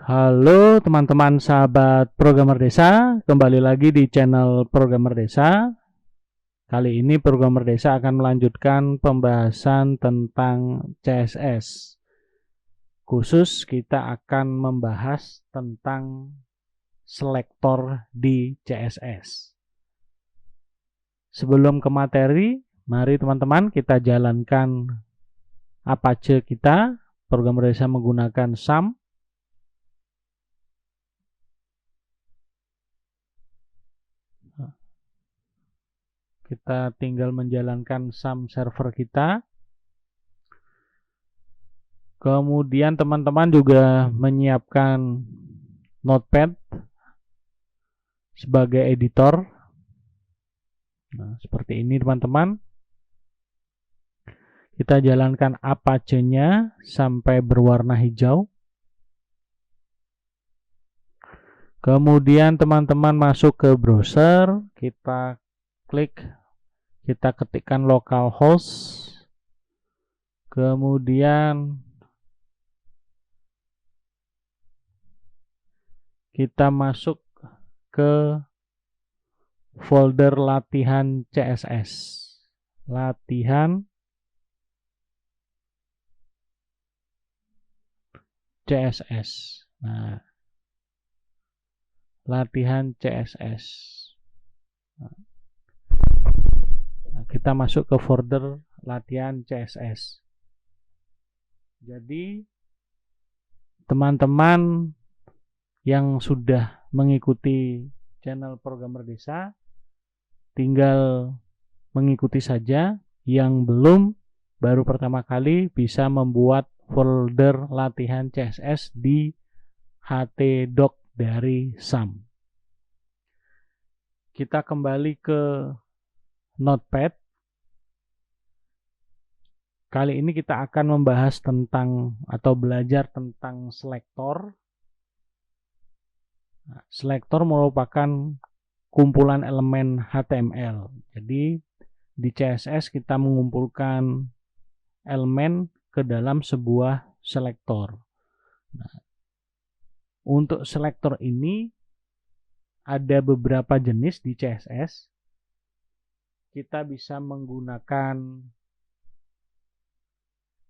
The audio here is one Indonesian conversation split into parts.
Halo teman-teman sahabat programmer desa, kembali lagi di channel programmer desa. Kali ini programmer desa akan melanjutkan pembahasan tentang CSS. Khusus kita akan membahas tentang selektor di CSS. Sebelum ke materi, mari teman-teman kita jalankan Apache kita. Programmer desa menggunakan SAM. Kita tinggal menjalankan SAM server kita. Kemudian teman-teman juga menyiapkan Notepad sebagai editor. Nah, seperti ini teman-teman. Kita jalankan Apache-nya sampai berwarna hijau. Kemudian teman-teman masuk ke browser, kita klik, kita ketikkan localhost. Kemudian kita masuk ke folder latihan CSS. Latihan CSS. Nah, latihan CSS. Nah, kita masuk ke folder latihan CSS. Jadi teman-teman yang sudah mengikuti channel programmer desa tinggal mengikuti saja. Yang belum, baru pertama kali bisa membuat folder latihan CSS di htdoc dari SAM. Kita kembali ke Notepad. Kali ini kita akan membahas tentang atau belajar tentang selektor. Nah, selektor merupakan kumpulan elemen HTML. Jadi di CSS kita mengumpulkan elemen ke dalam sebuah selektor. Nah, untuk selektor ini ada beberapa jenis di CSS. Kita bisa menggunakan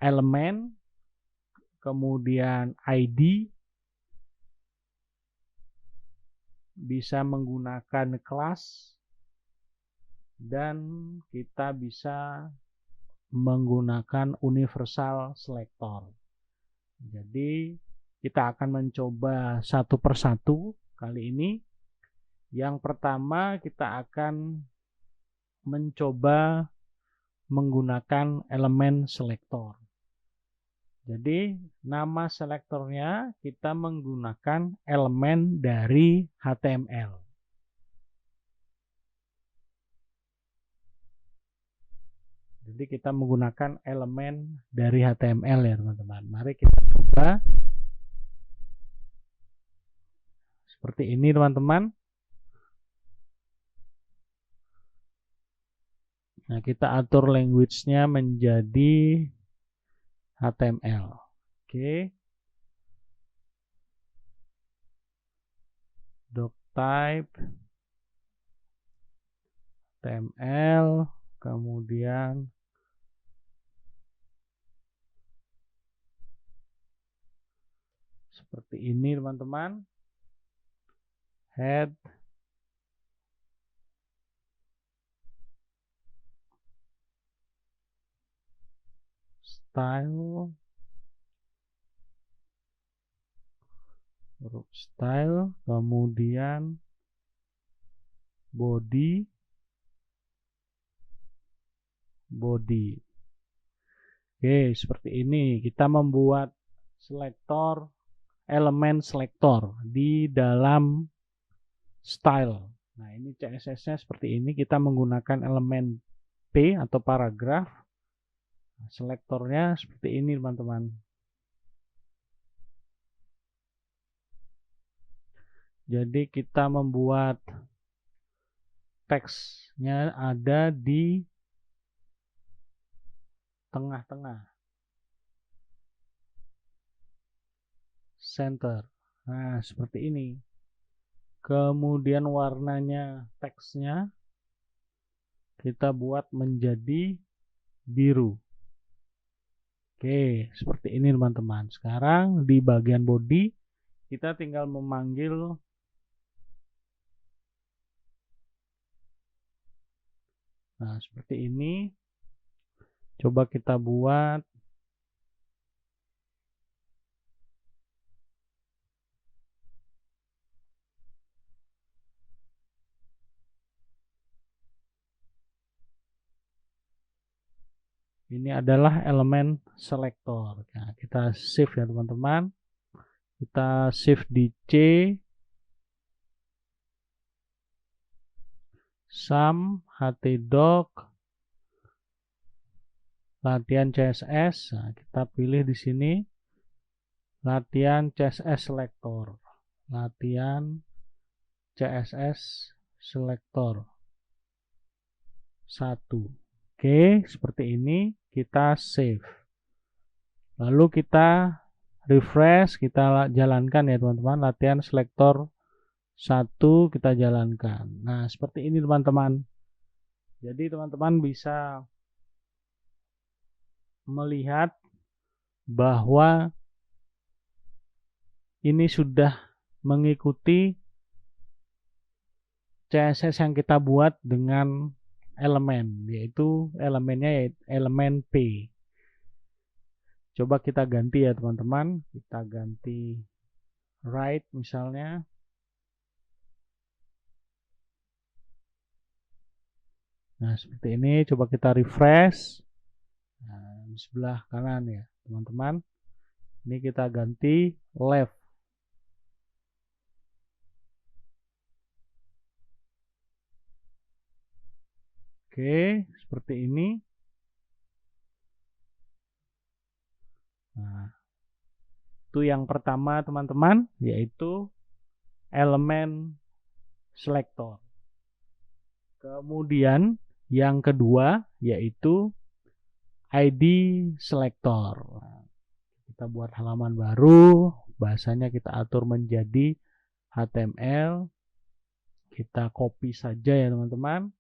elemen, kemudian ID, bisa menggunakan kelas, dan kita bisa menggunakan universal selector. Jadi kita akan mencoba satu persatu kali ini. Yang pertama kita akan mencoba menggunakan elemen selektor. Jadi nama selektornya kita menggunakan elemen dari HTML. Jadi kita menggunakan elemen dari HTML ya teman-teman. Mari kita coba seperti ini teman-teman. Nah, kita atur language-nya menjadi HTML. Oke. Doctype HTML, kemudian seperti ini teman-teman. Head, style, huruf style, kemudian body. Oke, seperti ini kita membuat selektor, elemen selektor di dalam style. Nah, ini CSS-nya seperti ini. Kita menggunakan elemen P atau paragraf. Nah, selektornya seperti ini teman-teman. Jadi kita membuat teksnya ada di tengah-tengah, center. Nah, seperti ini. Kemudian warnanya, teksnya kita buat menjadi biru. Oke, seperti ini teman-teman. Sekarang di bagian body kita tinggal memanggil seperti ini. Coba kita buat ini adalah elemen selektor. Nah, kita save ya teman-teman. Kita save di C, sum, htdoc, latihan CSS. Nah, kita pilih di sini latihan CSS selector. Latihan CSS selector 1. Oke, seperti ini kita save. Lalu kita refresh, kita jalankan ya teman-teman. Latihan selector 1 kita jalankan. Nah, seperti ini teman-teman. Jadi teman-teman bisa melihat bahwa ini sudah mengikuti CSS yang kita buat dengan elemen, yaitu elemennya elemen P. Coba kita ganti ya teman-teman. Kita ganti right misalnya. Nah, seperti ini. Coba kita refresh. Nah, di sebelah kanan ya teman-teman. Ini kita ganti left. Oke, seperti ini. Nah, itu yang pertama teman-teman, yaitu elemen selektor. Kemudian yang kedua yaitu ID selektor. Nah, kita buat halaman baru, bahasanya kita atur menjadi HTML. Kita copy saja ya teman-teman.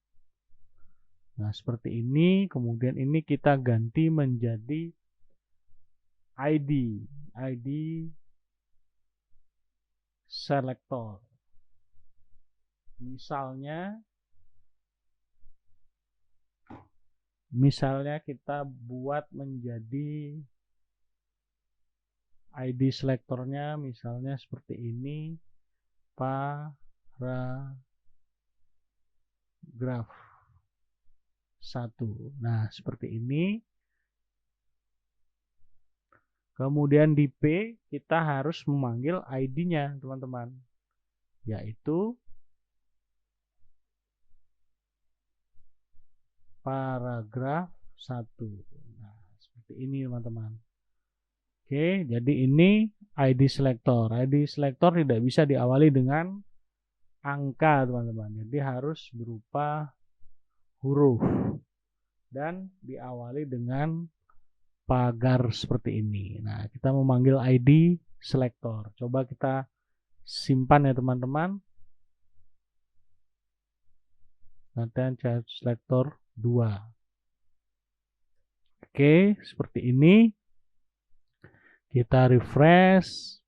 Nah, seperti ini. Kemudian ini kita ganti menjadi ID selector. Misalnya kita buat menjadi ID selektornya misalnya seperti ini, paragraf 1. Nah, seperti ini. Kemudian di P kita harus memanggil ID-nya, teman-teman. Yaitu paragraf 1. Nah, seperti ini, teman-teman. Oke, jadi ini ID selector. ID selector tidak bisa diawali dengan angka, teman-teman. Jadi harus berupa huruf dan diawali dengan pagar seperti ini. Nah, kita memanggil ID selector. Coba kita simpan ya teman-teman. Latihan CSS selector 2. Oke, seperti ini. Kita refresh.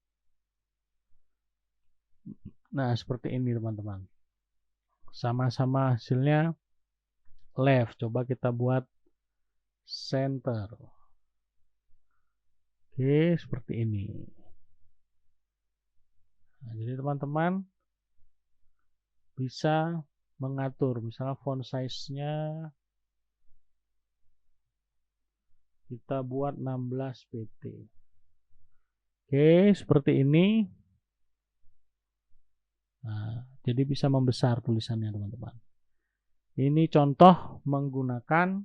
Nah, seperti ini teman-teman. Sama-sama hasilnya left. Coba kita buat center. Oke, seperti ini. Nah, jadi teman-teman bisa mengatur, misalnya font size-nya kita buat 16 pt. Oke, seperti ini. Nah, jadi bisa membesar tulisannya teman-teman. Ini contoh menggunakan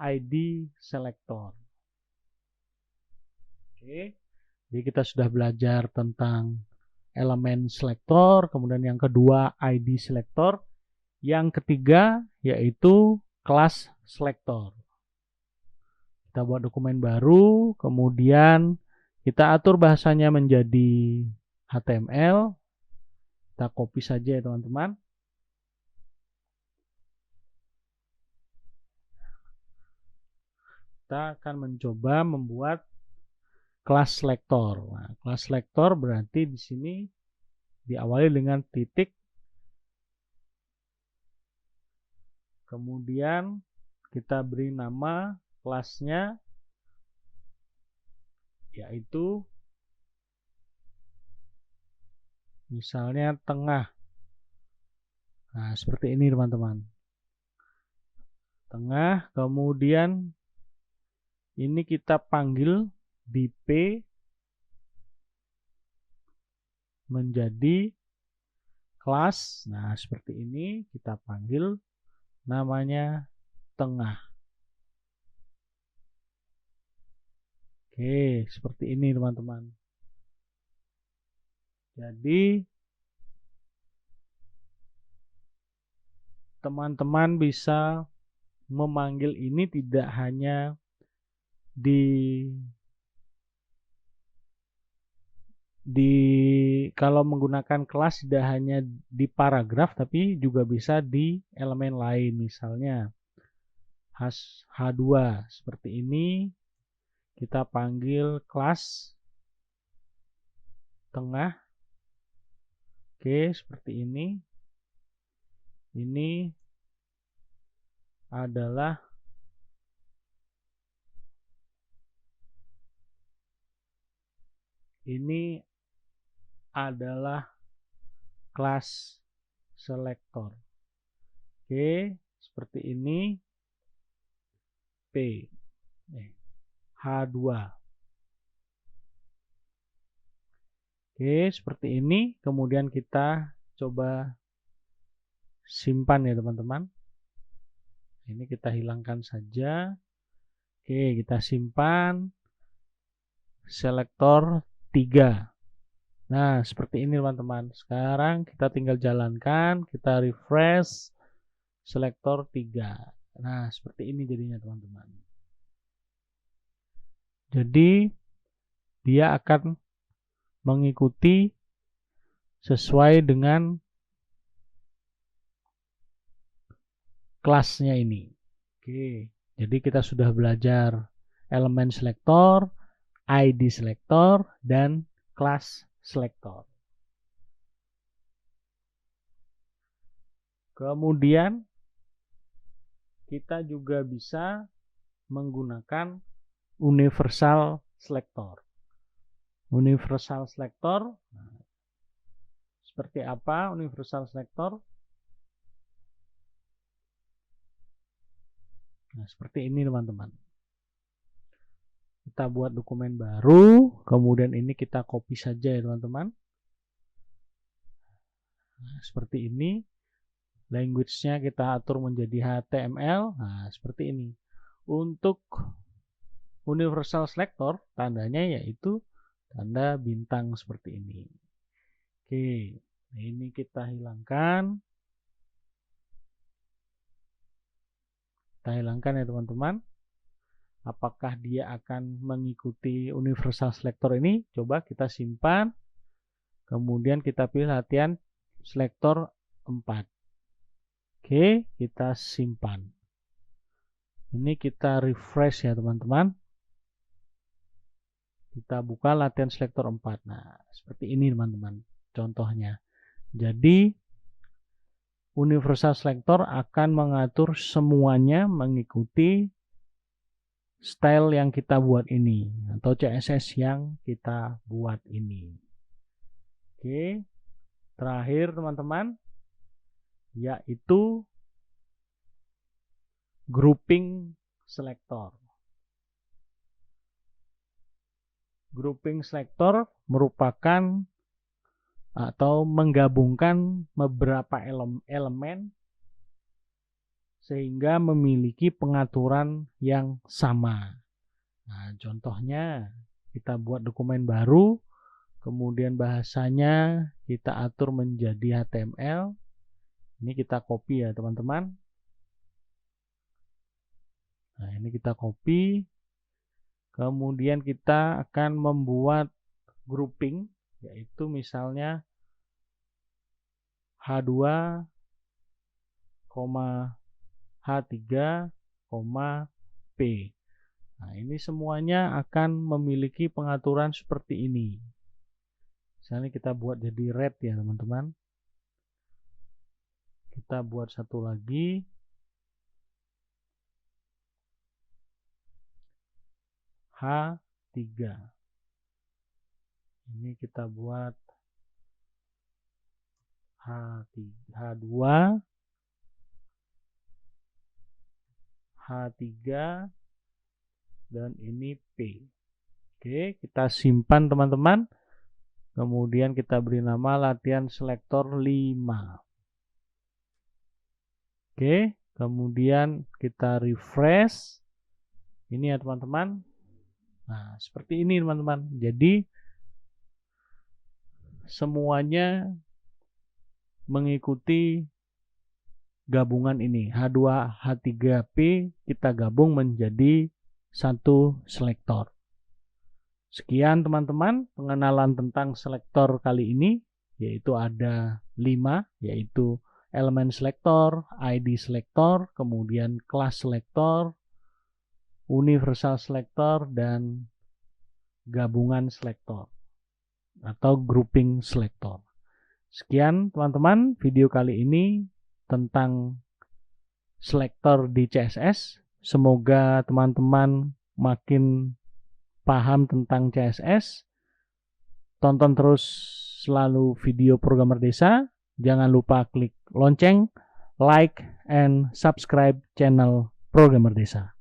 ID selector. Oke, jadi kita sudah belajar tentang elemen selector, kemudian yang kedua ID selector, yang ketiga yaitu kelas selector. Kita buat dokumen baru, kemudian kita atur bahasanya menjadi HTML. Kita copy saja ya teman-teman. Kita akan mencoba membuat kelas selector. Nah, kelas selector berarti di sini diawali dengan titik, kemudian kita beri nama kelasnya yaitu misalnya tengah. Nah, seperti ini teman-teman. Tengah, kemudian ini kita panggil di P menjadi kelas. Nah, seperti ini kita panggil namanya tengah. Oke, seperti ini teman-teman. Jadi teman-teman bisa memanggil ini tidak hanya kalau menggunakan kelas tidak hanya di paragraf tapi juga bisa di elemen lain, misalnya H2 seperti ini kita panggil kelas tengah. Oke, seperti ini adalah kelas selector. Oke, seperti ini H2. Oke, seperti ini. Kemudian kita coba simpan ya teman-teman. Ini kita hilangkan saja. Oke, kita simpan selektor 3. Nah, seperti ini teman-teman. Sekarang kita tinggal jalankan, kita refresh selektor 3. Nah, seperti ini jadinya teman-teman. Jadi dia akan mengikuti sesuai dengan kelasnya ini. Oke, jadi kita sudah belajar elemen selektor, ID selektor, dan kelas selektor. Kemudian kita juga bisa menggunakan universal selektor. Universal selektor, seperti apa universal selektor? Nah, seperti ini teman-teman. Kita buat dokumen baru, kemudian ini kita copy saja ya teman-teman. Nah, seperti ini. Language-nya kita atur menjadi HTML. Nah, seperti ini. Untuk universal selektor, tandanya yaitu tanda bintang seperti ini. Oke, nah ini kita hilangkan. Kita hilangkan ya teman-teman. Apakah dia akan mengikuti universal selektor ini? Coba kita simpan. Kemudian kita pilih latihan selektor 4. Oke, kita simpan. Ini kita refresh ya teman-teman. Kita buka latihan selektor 4. Nah, seperti ini teman-teman contohnya. Jadi universal selektor akan mengatur semuanya mengikuti style yang kita buat ini atau CSS yang kita buat ini. Oke, terakhir teman-teman yaitu grouping selektor. Grouping selektor merupakan atau menggabungkan beberapa elemen sehingga memiliki pengaturan yang sama. Nah, contohnya kita buat dokumen baru, kemudian bahasanya kita atur menjadi HTML. Ini kita copy ya teman-teman. Nah, ini kita copy. Kemudian kita akan membuat grouping yaitu misalnya H2, H3, P. Nah, ini semuanya akan memiliki pengaturan seperti ini. Misalnya kita buat jadi red ya teman-teman. Kita buat satu lagi. H3. Ini kita buat H3, H2, H3, dan ini P. Oke, kita simpan teman-teman. Kemudian kita beri nama latihan selektor 5. Oke, kemudian kita refresh. Ini ya teman-teman. Nah, seperti ini teman-teman. Jadi semuanya mengikuti gabungan ini. H2, H3P kita gabung menjadi satu selektor. Sekian teman-teman pengenalan tentang selektor kali ini, yaitu ada 5, yaitu elemen selektor, ID selektor, kemudian kelas selektor, universal selektor, dan gabungan selektor atau grouping selektor. Sekian teman-teman video kali ini tentang selektor di CSS. Semoga teman-teman makin paham tentang CSS. Tonton terus selalu video Programmer Desa. Jangan lupa klik lonceng, like, and subscribe channel Programmer Desa.